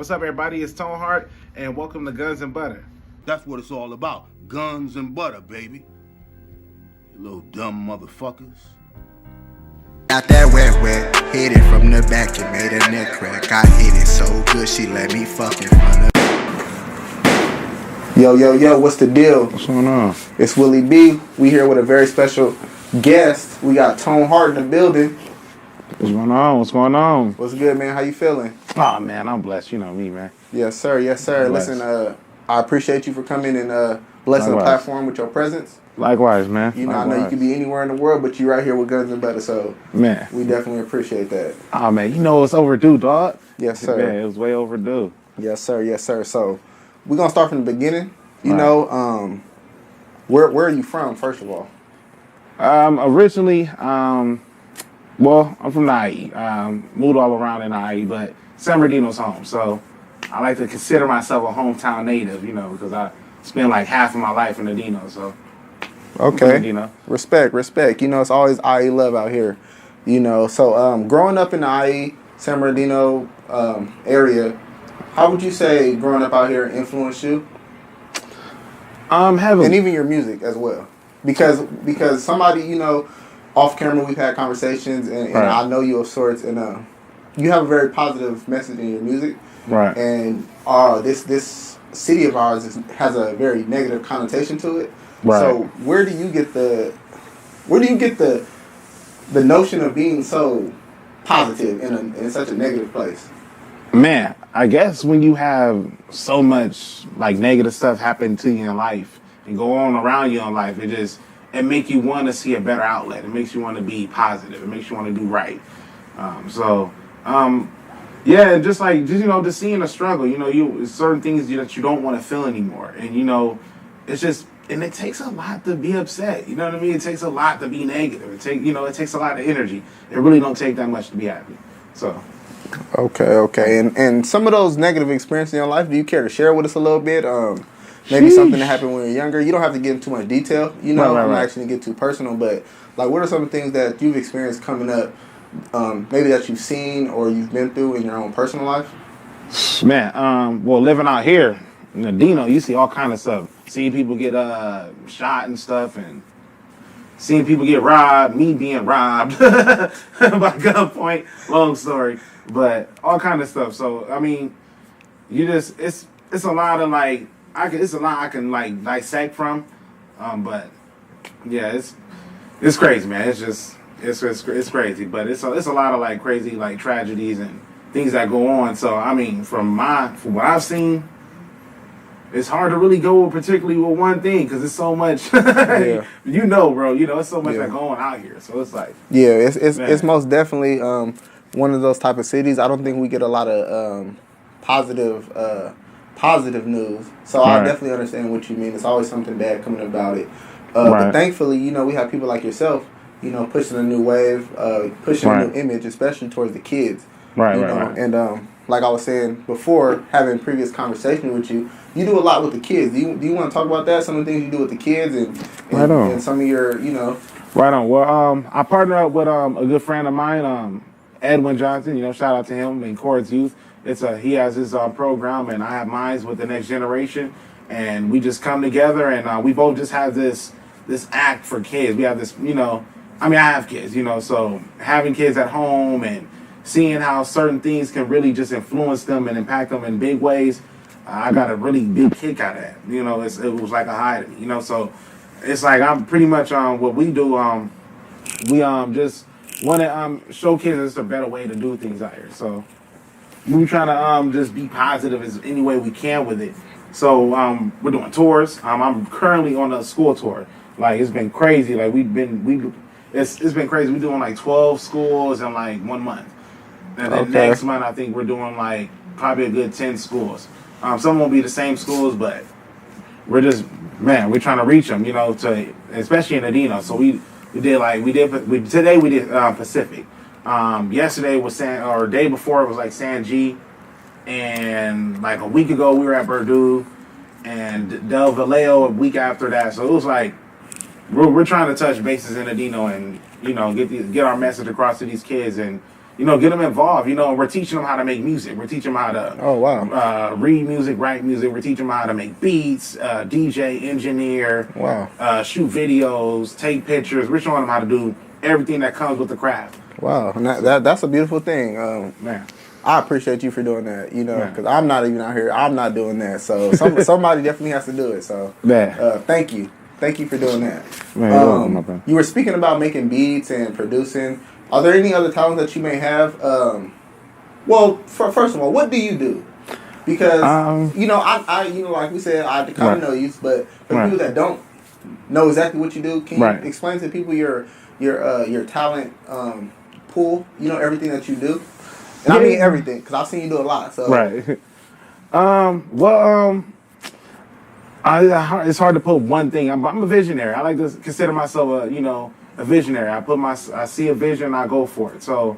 What's up, everybody? It's Tone Hart, and welcome to Guns and Butter. That's what it's all about. Guns and butter, baby. You little dumb motherfuckers. Got that wet, hit it from the back and made a neck crack. I hit it so good, she let me fuck in front of. Yo, what's the deal? What's going on? It's Willie Bee. We here with a very special guest. We got Tone Hart in the building. What's going on? What's going on? What's good, man? How you feeling? Oh, man, I'm blessed. You know me, man. Yes, sir. Listen, I appreciate you for coming and blessing the platform with your presence. Likewise, man. You know, I know you could be anywhere in the world, but you're right here with Guns and Butter, so man, we definitely appreciate that. Oh, man, you know it's overdue, dog. Yes, sir. Man, it was way overdue. Yes, sir. So we're gonna start from the beginning. You know, where are you from, first of all? Originally, well, I'm from the IE. Moved all around in the IE, but San Bernardino's home, so I like to consider myself a hometown native, you know, because I spent like half of my life in the Dino, so. Okay. You know. Respect. You know, it's always IE love out here. You know, so growing up in the IE, San Bernardino area, how would you say growing up out here influenced you? Heavily. And even your music as well. Because somebody, you know, off camera we've had conversations and I know you of sorts and you have a very positive message in your music. Right. And this city of ours has a very negative connotation to it. Right. So where do you get the notion of being so positive in such a negative place? Man, I guess when you have so much like negative stuff happen to you in life and go on around you in life, it makes you want to see a better outlet. It makes you want to be positive. It makes you want to do right. Yeah, just seeing a struggle. You know, certain things that you don't want to feel anymore, and you know, and it takes a lot to be upset. You know what I mean? It takes a lot to be negative. It takes a lot of energy. It really don't take that much to be happy. So. Okay. And some of those negative experiences in your life, do you care to share with us a little bit? Maybe something that happened when you were younger. You don't have to get into too much detail. You know, I'm not actually get too personal, but like, what are some things that you've experienced coming up? Maybe that you've seen or you've been through in your own personal life? Man, well, living out here in the Dino, you see all kind of stuff. Seeing people get shot and stuff, and seeing people get robbed, me being robbed by gunpoint. Long story, but all kind of stuff. So I mean, it's a lot of like it's a lot I can like dissect from, but yeah, it's crazy, man. It's crazy, but it's a lot of like crazy like tragedies and things that go on. So I mean, from what I've seen, it's hard to really go particularly with one thing because it's so much. Yeah. You know, bro. You know, it's so much that going out here. So it's like it's most definitely one of those type of cities. I don't think we get a lot of positive news. So I definitely understand what you mean. It's always something bad coming about it. But thankfully, you know, we have people like yourself, you know, pushing a new wave, pushing a new image, especially towards the kids. Right. And like I was saying before, having previous conversation with you, you do a lot with the kids. Do you want to talk about that? Some of the things you do with the kids and some of your, you know. Right on. Well, I partner up with a good friend of mine, Edwin Johnson. You know, shout out to him in Chords Youth. He has his program, and I have mine with the next generation, and we just come together, and we both just have this act for kids. We have this, you know. I mean, I have kids, you know, so having kids at home and seeing how certain things can really just influence them and impact them in big ways, I got a really big kick out of that. You know, it was like a high to me, you know, so it's like I'm pretty much what we do, we just want to show kids it's a better way to do things out here. So we're trying to just be positive as any way we can with it. So we're doing tours. I'm currently on a school tour. Like, it's been crazy. Like, it's been crazy. We're doing like 12 schools in like 1 month. And then next month, I think we're doing like probably a good 10 schools. Some won't be the same schools, but we're trying to reach them, you know, especially in the Dino. So today we did Pacific. Yesterday was day before it was like San G. And like a week ago we were at Purdue and Del Vallejo a week after that. So it was like, we're trying to touch bases in the Dino and, you know, get our message across to these kids and, get them involved. We're teaching them how to make music. We're teaching them how to read music, write music. We're teaching them how to make beats, DJ, engineer, shoot videos, take pictures. We're showing them how to do everything that comes with the craft. Wow, and that's a beautiful thing. Man. I appreciate you for doing that, because I'm not even out here. I'm not doing that. So somebody definitely has to do it. So thank you. Thank you for doing that. Man, you were speaking about making beats and producing. Are there any other talents that you may have? First of all, what do you do? Because I like we said, I kind of know you, but for people that don't know exactly what you do, can you explain to people your talent pool? Everything that you do, and I mean everything, because I've seen you do a lot. So it's hard to put one thing. I'm a visionary. I like to consider myself a visionary. I see a vision, I go for it. So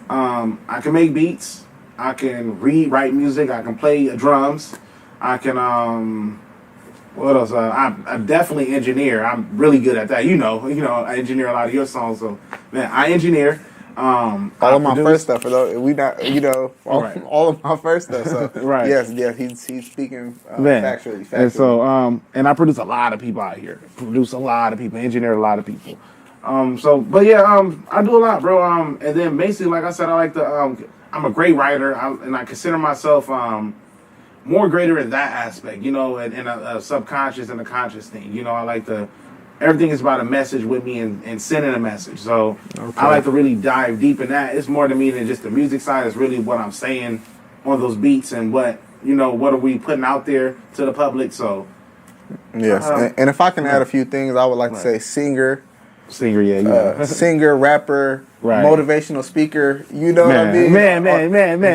I can make beats, I can write music, I can play drums, I can what else? I definitely engineer. I'm really good at that. I engineer a lot of your songs. So man, I engineer. All of my first stuff, all of my first stuff. So yes, he's speaking factually. And so and I produce a lot of people out here. Engineer a lot of people. I do a lot, bro. And then basically, like I said, I like to. I'm a great writer, and I consider myself more greater in that aspect. In a subconscious and a conscious thing. I like to. Everything is about a message with me and sending a message. So I like to really dive deep in that. It's more to me than just the music side. It's really what I'm saying on those beats and what are we putting out there to the public. So yes, and if I can add a few things, I would like to say singer, singer, rapper, motivational speaker. What I mean? Man.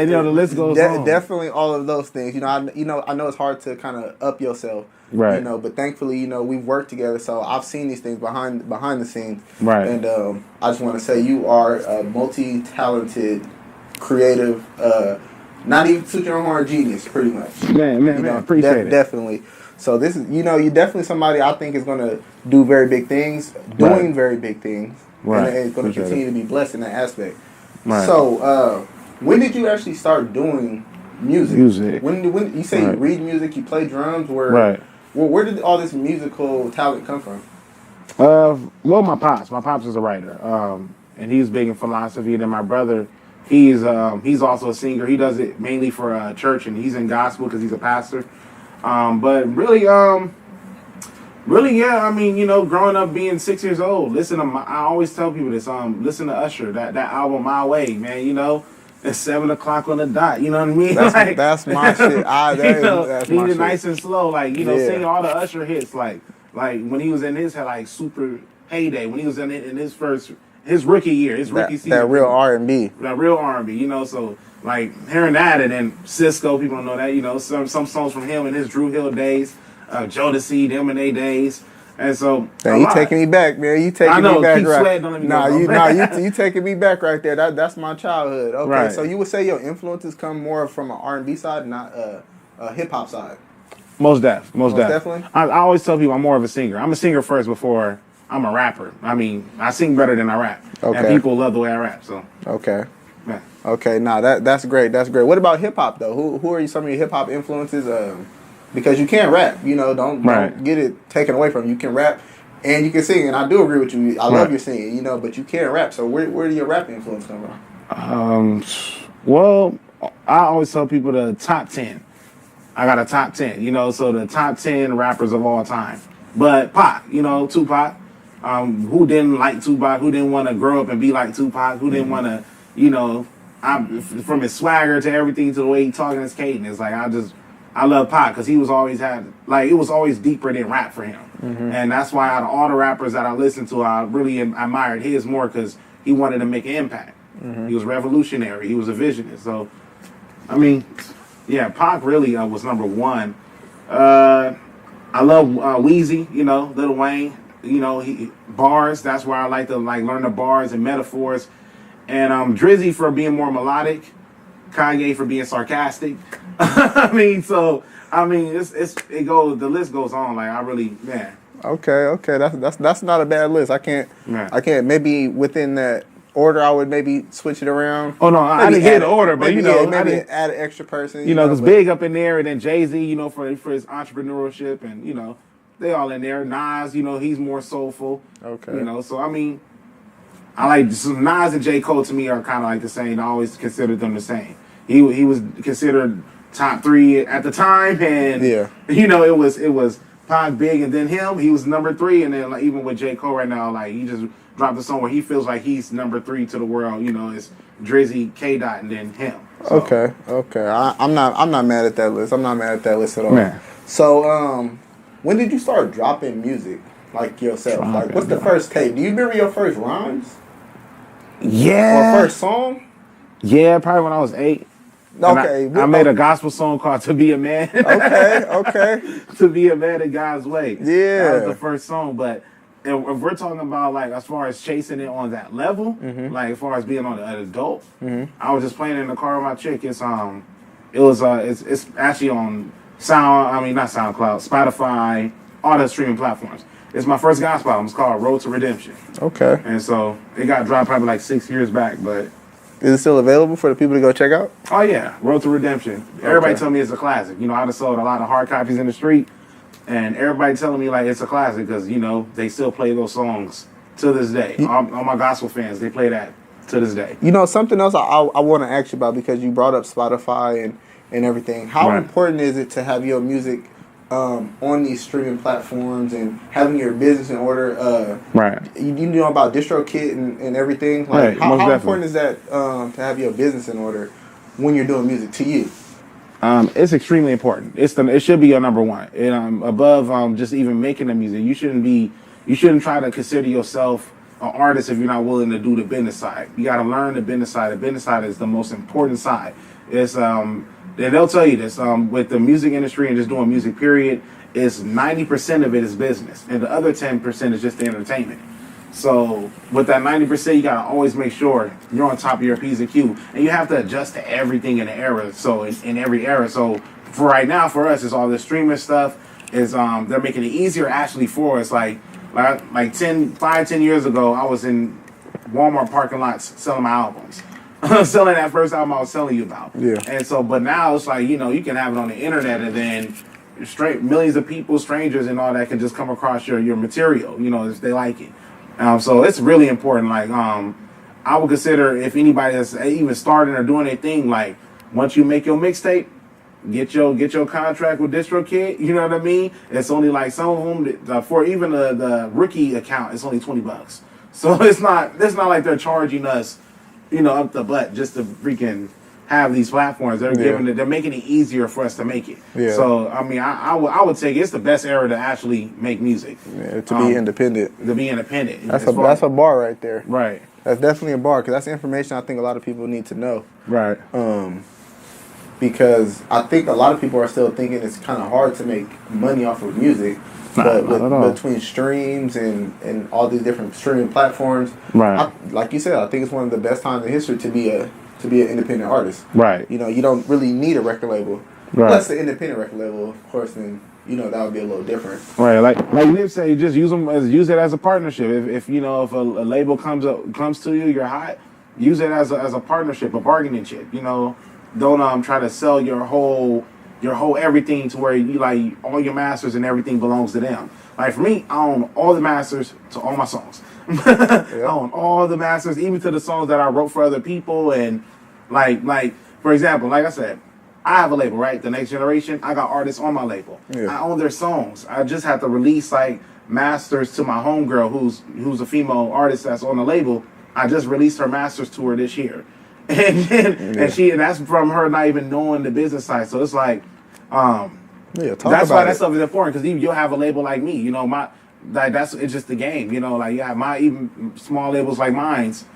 The list goes on. Definitely all of those things. I know it's hard to kind of up yourself. Right. But thankfully, we've worked together, so I've seen these things behind the scenes. Right. And I just want to say you are a multi-talented, creative, not even toot your own horn, genius, pretty much. Man, appreciate it. Definitely. So this is, you're definitely somebody I think is going to do very big things, doing very big things, and is going to continue to be blessed in that aspect. Right. So when did you actually start doing music? When you say you read music, you play drums, where did all this musical talent come from? My pops is a writer, and he's big in philosophy. And then my brother, he's also a singer. He does it mainly for church, and he's in gospel because he's a pastor. But really, yeah. I mean, growing up being 6 years old, I always tell people this. Listen to Usher, that album, My Way, man. At 7 o'clock on the dot, you know what I mean? That's my shit. That's my shit. Nice and slow, sing all the Usher hits, like when he was in his super heyday, when he was in his rookie year, his rookie season. That real R&B. So hearing that, and then Cisco, people don't know that, some songs from him in his Drew Hill days, Jodeci, them in their days. And so you taking me back, man. You taking me back, keep right? Sweating, don't let me you taking me back right there. That's my childhood. Okay, right. So you would say your influences come more from an R&B side, not a hip hop side. Most definitely. I always tell people I'm more of a singer. I'm a singer first before I'm a rapper. I mean, I sing better than I rap, and people love the way I rap. So yeah. Okay, that's great. That's great. What about hip hop though? Who are some of your hip hop influences? Because you can't rap, don't get it taken away from you. You can rap and you can sing, and I do agree with you. I love your singing, but you can't rap. So where do your rap influence come from? Well, I always tell people the top 10. I got a top 10, so the top 10 rappers of all time. But Pac, Tupac, who didn't like Tupac, who didn't want to grow up and be like Tupac, who didn't want to, from his swagger to everything to the way he talking his cadence, I love Pac because he was always it was always deeper than rap for him. Mm-hmm. And that's why out of all the rappers that I listened to, I really admired his more because he wanted to make an impact. Mm-hmm. He was revolutionary. He was a visionist. So, I mean, yeah, Pac really was number one. I love Weezy, Lil Wayne, bars. That's why I like to learn the bars and metaphors. And Drizzy for being more melodic. Kanye for being sarcastic. The list goes on. Okay, that's not a bad list. I can't maybe within that order, I would maybe switch it around. Oh no, I didn't get the order, but maybe, you know, maybe I didn't, add an extra person. you know, because Big up in there, and then Jay-Z, you know, for his entrepreneurship, and you know, they all in there. Nas, you know, he's more soulful. Okay. You know, so I mean, I like Nas and J. Cole to me are kind of like the same. I always considered them the same. He was considered top 3 at the time, and you know, it was Pac, Big, and then him. He was number 3, and then like even with J. Cole right now, like he just dropped a song where he feels like he's number 3 to the world. You know, it's Drizzy, K. Dot, and then him. So. Okay. I'm not mad at that list. I'm not mad at that list at all. Man. So, when did you start dropping music like yourself? Like, what's the first tape? Do you remember your first rhymes? Yeah. Or first song? Yeah, probably when I was 8. Okay. I made a gospel song called "To Be a Man." Okay. To be a man in God's way. Yeah. That was the first song, but. If we're talking about like as far as chasing it on that level, like as far as being on an adult, I was just playing in the car with my chick. It's actually on not SoundCloud, Spotify, all the streaming platforms. It's my first gospel album. It's called Road to Redemption. Okay. And so it got dropped probably like 6 years back, but is it still available for the people to go check out? Oh yeah, Road to Redemption. Everybody tell me it's a classic. You know, I just sold a lot of hard copies in the street. And everybody telling me like it's a classic because, you know, they still play those songs to this day. All my gospel fans, they play that to this day. You know, something else I want to ask you about because you brought up Spotify and everything. How important is it to have your music on these streaming platforms and having your business in order? You know about DistroKid and everything? Like, how important is that to have your business in order when you're doing music to you? It's extremely important. It should be your number one. And above just even making the music, you shouldn't try to consider yourself an artist if you're not willing to do the business side. You got to learn the business side. The business side is the most important side. It's they'll tell you this with the music industry and just doing music. Period. Is 90% of it is business, and the other 10% is just the entertainment. So with that 90%, you gotta always make sure you're on top of your P's and Q's, and you have to adjust to everything in the era. So in every era. So for right now, for us, it's all the streaming stuff. Is they're making it easier actually for us. Like 10 years ago, I was in Walmart parking lots selling my albums, selling that first album I was telling you about. Yeah. And so, but now it's like, you know, you can have it on the internet, and then millions of people, strangers, and all that can just come across your material. You know, if they like it. So it's really important. Like, I would consider if anybody that's even starting or doing anything, like once you make your mixtape, get your contract with DistroKid. You know what I mean? It's only like some of them for even the rookie account, it's only $20. So it's not like they're charging us, you know, up the butt just to freaking have these platforms. They're making it easier for us to make it. Yeah. So I mean, I would say it's the best era to actually make music. Yeah, to be independent. To be independent. That's a bar right there. Right. That's definitely a bar because that's information I think a lot of people need to know. Right. Because I think a lot of people are still thinking it's kind of hard to make money off of music. But between streams and all these different streaming platforms, like you said, I think it's one of the best times in history to be an independent artist. Right. You know, you don't really need a record label. Right. Unless the independent record label, of course, then you know that would be a little different. Right. Like Nip said, just use it as a partnership. If you know if a label comes to you, you're hot. Use it as a partnership, a bargaining chip. You know, don't try to sell your whole everything to where you like all your masters and everything belongs to them. Like for me, I own all the masters to all my songs. I own all the masters, even to the songs that I wrote for other people. And like for example, like I said, I have a label, right? The Next Generation. I got artists on my label. Yeah. I own their songs. I just have to release like masters to my homegirl, who's a female artist that's on the label. I just released her masters to her this year. And that's from her not even knowing the business side. So it's like, that's why that stuff is important, because you'll have a label like me, you know, it's just the game, you know, like you have my even small labels like mine's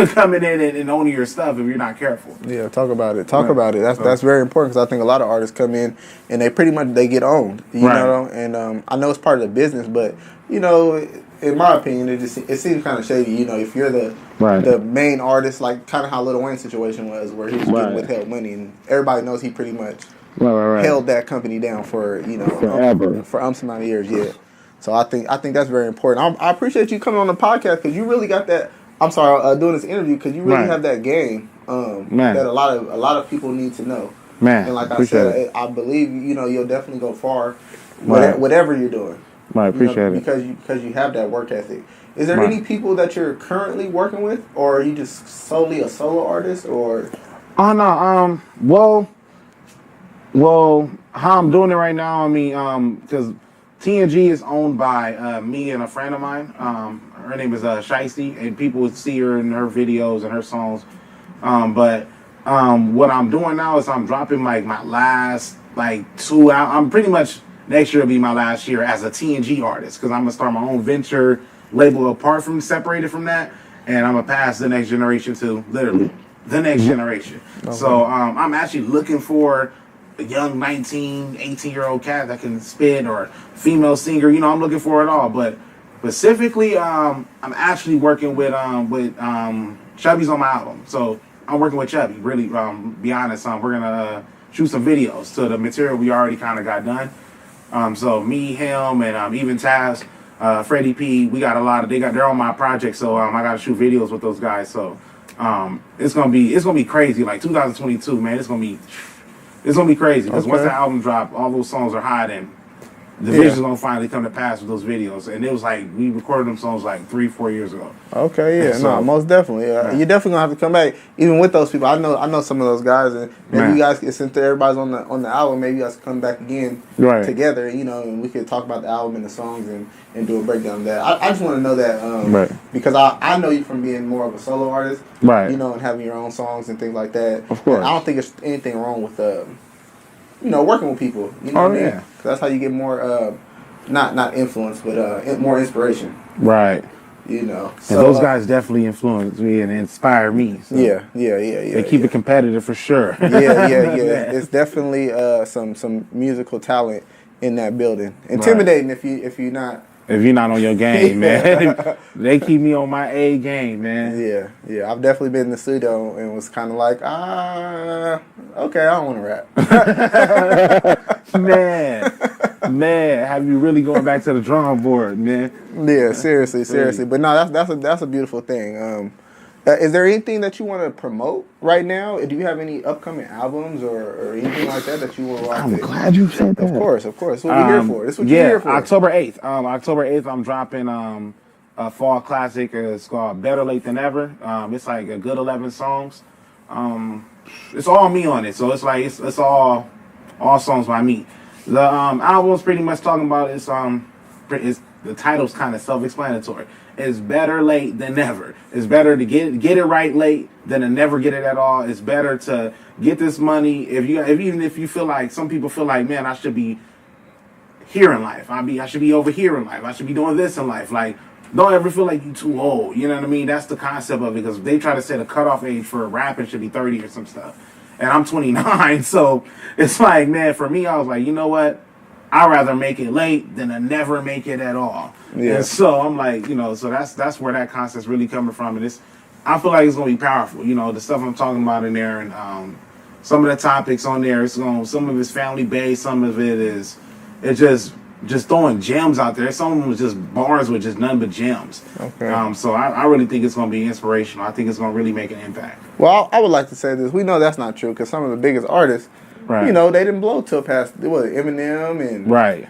coming in and owning your stuff if you're not careful. Yeah, talk about it. That's very important, because I think a lot of artists come in and they get owned, you know, and I know it's part of the business, but you know, in my opinion, it seems kind of shady. You know, if you're the main artist, like kind of how Lil Wayne's situation was, where he was getting withheld money, and everybody knows he pretty much held that company down for forever, for amount of years. Yeah, so I think that's very important. I appreciate you coming on the podcast, because you really got that I'm sorry, doing this interview because you really Right. have that game Man. that a lot of people need to know. Man, And like I appreciate said, it. I believe you'll definitely go far, Right. whatever you're doing. Right, appreciate it. Because you have that work ethic. Is there Right. any people that you're currently working with, or are you just solely a solo artist, or? Oh no, well, how I'm doing it right now, I mean, because TNG is owned by me and a friend of mine. Her name is Shiesty, and people would see her in her videos and her songs. But what I'm doing now is I'm dropping like my last like 2 out. I'm pretty much next year will be my last year as a TNG artist because I'm gonna start my own venture label apart from separated from that, and I'm gonna pass the next generation to literally the next generation. Okay. So I'm actually looking for a young 19, 18-year-old cat that can spit or female singer. You know, I'm looking for it all. But specifically, I'm actually working with Chubby's on my album. So I'm working with Chubby. Really, be honest, we're gonna shoot some videos to the material we already kind of got done. So me, him, and even Taz, Freddie P. We got a lot of. They're on my project. So I got to shoot videos with those guys. So it's gonna be crazy. Like 2022, man. It's gonna be crazy because once Okay. the album dropped, all those songs are hot and the vision's gonna finally come to pass with those videos. And it was like we recorded them songs like 3-4 years ago. Okay, yeah, So- no, most definitely. You're definitely gonna have to come back, even with those people. I know some of those guys, and maybe Man. you guys, since everybody's on the album, maybe you guys come back again Right. together, and we could talk about the album and the songs and do a breakdown of that. I just want to know that Right. because I know you from being more of a solo artist, Right. and having your own songs and things like that. Of course. And I don't think there's anything wrong with working with people. You know Oh, what I mean? yeah. 'Cause that's how you get more not influence, but more inspiration. Right. So And those guys definitely influenced me and inspired me. So Yeah. They keep it competitive for sure. yeah. It's definitely some musical talent in that building. Intimidating if you're not. If you're not on your game, man. They keep me on my A game, man. Yeah. I've definitely been in the studio and was kind of like, okay, I don't want to rap. Man, have you really going back to the drawing board, man? Yeah, seriously. But no, that's a beautiful thing. Is there anything that you want to promote right now? Do you have any upcoming albums or anything like that you want to I'm glad you said that. Of course. That's what we're here for. This is what you're here for. October 8th. October 8th, I'm dropping a fall classic. It's called Better Late Than Ever. It's like a good 11 songs. It's all me on it, so it's like it's all songs by me. The album's pretty much talking about the title's kind of self-explanatory. It's better late than never. It's better to get it right late than to never get it at all. It's better to get this money even if you feel like some people feel like, man, I should be here in life. I should be over here in life. I should be doing this in life. Like, don't ever feel like you're too old. You know what I mean? That's the concept of it because they try to set a cutoff age for rapping should be 30 or some stuff. And I'm 29, so it's like, man, for me, I was like, you know what? I'd rather make it late than to never make it at all. Yeah. And so I'm like, so that's where that concept's really coming from. And I feel like it's gonna be powerful. The stuff I'm talking about in there, and some of the topics on there. Some of it's family based. Some of it's just throwing gems out there. Some of them was just bars with just nothing but gems. Okay. So I really think it's gonna be inspirational. I think it's gonna really make an impact. Well, I would like to say this. We know that's not true because some of the biggest artists, Right. they didn't blow till past Eminem and Right.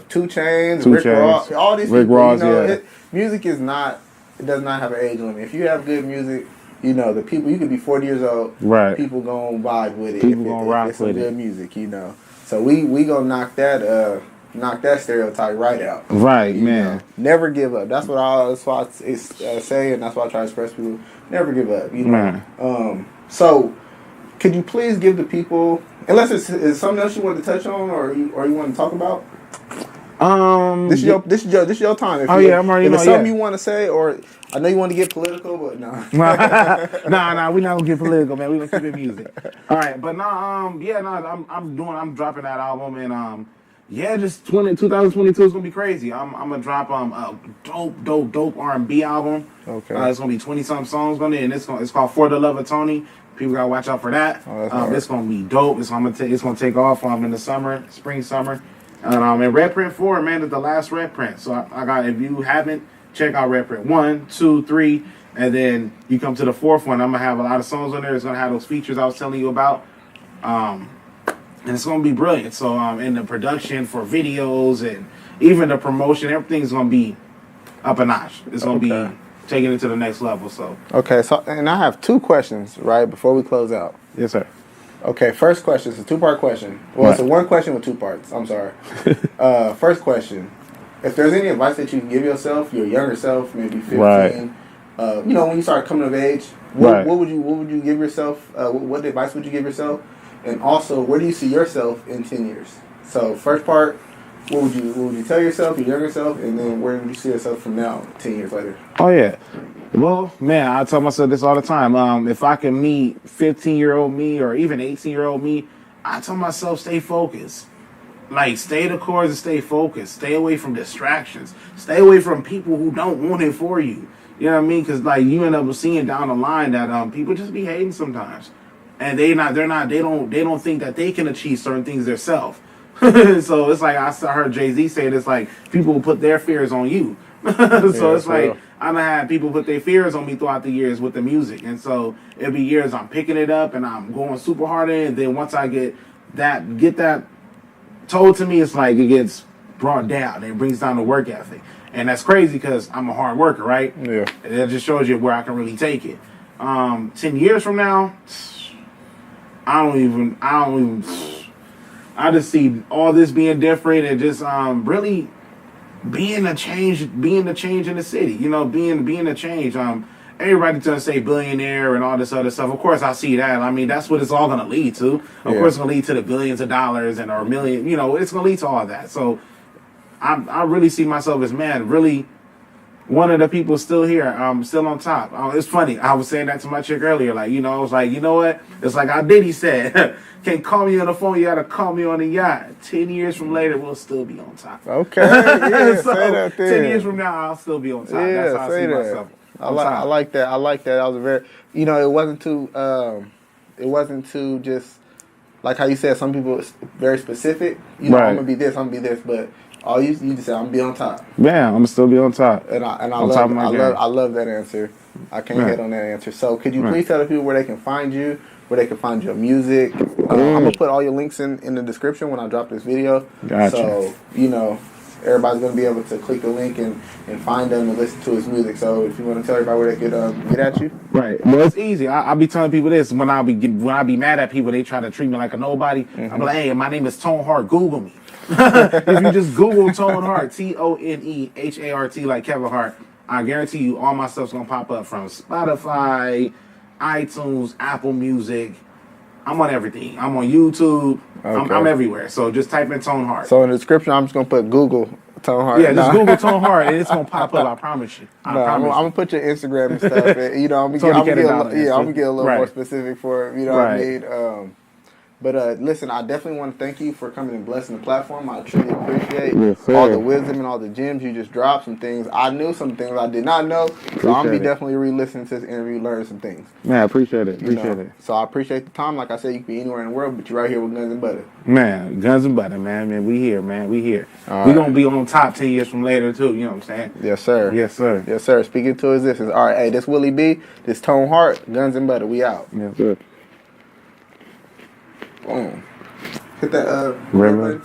2 Chainz, 2 Rick Chainz, Ross, all these Rick people. Ross, yeah. Music does not have an age limit. If you have good music, the people, you could be 40 years old. Right. People gonna vibe with it. People gonna rock it's some with it. good music, So we gonna knock that stereotype right out. Right, You man. know, never give up. That's what I say, and that's why I try to express people. Never give up. Man. So, could you please give the people, unless it's something else you want to touch on, or you want to talk about? This is your time. If I'm already If it's know, something yeah. you want to say, or I know you want to get political, but no. Nah, we not gonna get political, man. We gonna keep it music. All right, but I'm dropping that album, and just 2022 is gonna be crazy. I'm gonna drop a dope R&B album. Okay. It's gonna be 20-something songs on it, and it's called For the Love of Tony. People gotta watch out for that. Oh, that's hard. It's gonna be dope. It's gonna take off in the spring, summer. And Red Print 4, man, is the last Red Print. So I got, if you haven't, check out Red Print 1, 2, 3. And then you come to the fourth one, I'm gonna have a lot of songs on there. It's gonna have those features I was telling you about. And it's gonna be brilliant. So in the production for videos and even the promotion, everything's gonna be up a notch. It's gonna be taking it to the next level. So Okay, so and I have 2 questions, right, before we close out. yes, sir. Okay, first question. It's a 2-part question. Well, it's a 1 question with 2 parts. I'm sorry. First question. If there's any advice that you can give yourself, your younger self, maybe 15, Right. You know, when you start coming of age, what would you give yourself? What advice would you give yourself? And also, where do you see yourself in 10 years? So, first part, what would you tell yourself, your younger self, and then where would you see yourself from now, 10 years later? Oh yeah. Well, man, I tell myself this all the time. If I can meet 15-year-old me or even 18-year-old me, I tell myself stay focused. Like, stay the course and stay focused. Stay away from distractions. Stay away from people who don't want it for you. You know what I mean? Because like you end up seeing down the line that people just be hating sometimes, and they don't think that they can achieve certain things themselves. So it's like I heard Jay-Z say this, like people will put their fears on you. So it's like I'm gonna have people put their fears on me throughout the years with the music, and so it'll be years I'm picking it up and I'm going super hard in. And then once I get that told to me, it's like it gets brought down and it brings down the work ethic, and that's crazy because I'm a hard worker, right? Yeah. And that just shows you where I can really take it. 10 years from now, I don't even. I just see all this being different and just really being the change in the city. You know, being a change. Everybody's gonna say billionaire and all this other stuff. Of course, I see that. I mean, that's what it's all gonna lead to. Of course, it's gonna lead to the billions of dollars and or million. You know, it's gonna lead to all that. So, I really see myself as really one of the people still here, still on top. It's funny. I was saying that to my chick earlier. Like, you know, I was like, you know what? It's like how Diddy said, can't call me on the phone. You got to call me on the yacht. 10 years from later, we'll still be on top. Okay. Yeah, So, say that then. 10 years from now, I'll still be on top. Yeah, That's how I say see that. myself. I like that. I like that. That was a very, you know, it wasn't too just like how you said. Some people it's very specific. You know, Right. I'm gonna be this. But all you just said, I'm gonna be on top. Yeah, I'm gonna still be on top. And I love that answer. I can't hit on that answer. So could you please tell the people where they can find you, where they can find your music? I'm gonna put all your links in the description when I drop this video. Gotcha. So you know. Everybody's gonna be able to click the link and find them and listen to his music. So if you want to tell everybody where they could get at you, Right. Well, it's easy. I'll be telling people this when I be mad at people. They try to treat me like a nobody. I'm like, hey, my name is Tone Hart. Google me. If you just Google Tone Hart, ToneHart, like Kevin Hart, I guarantee you all my stuff's gonna pop up from Spotify, iTunes, Apple Music. I'm on everything. I'm on YouTube. Okay. I'm everywhere. So just type in Tone Hart. So in the description, I'm just gonna put Google Tone Hart. Yeah, just Google Tone Hart and it's gonna pop up. I promise you. I'm gonna put your Instagram and stuff. And, you know, I'm gonna get a little more specific for it. You know what I mean? But listen, I definitely want to thank you for coming and blessing the platform. I truly appreciate all the wisdom and all the gems you just dropped. Some things I knew, some things I did not know. So I'm gonna be definitely re-listening to this interview, learning some things. Man, I appreciate it. It. So I appreciate the time. Like I said, you can be anywhere in the world, but you're right here with Guns and Butter. Man, Guns and Butter, man. We here, man. We here. All we right. gonna be on top 10 years from later too. You know what I'm saying? Yes, sir. Yes, sir. Yes, sir. Speaking to existence. All right, hey, this Willie Bee. This Tone Hart. Guns and Butter. We out. Yes, sir. Boom. Hit that River.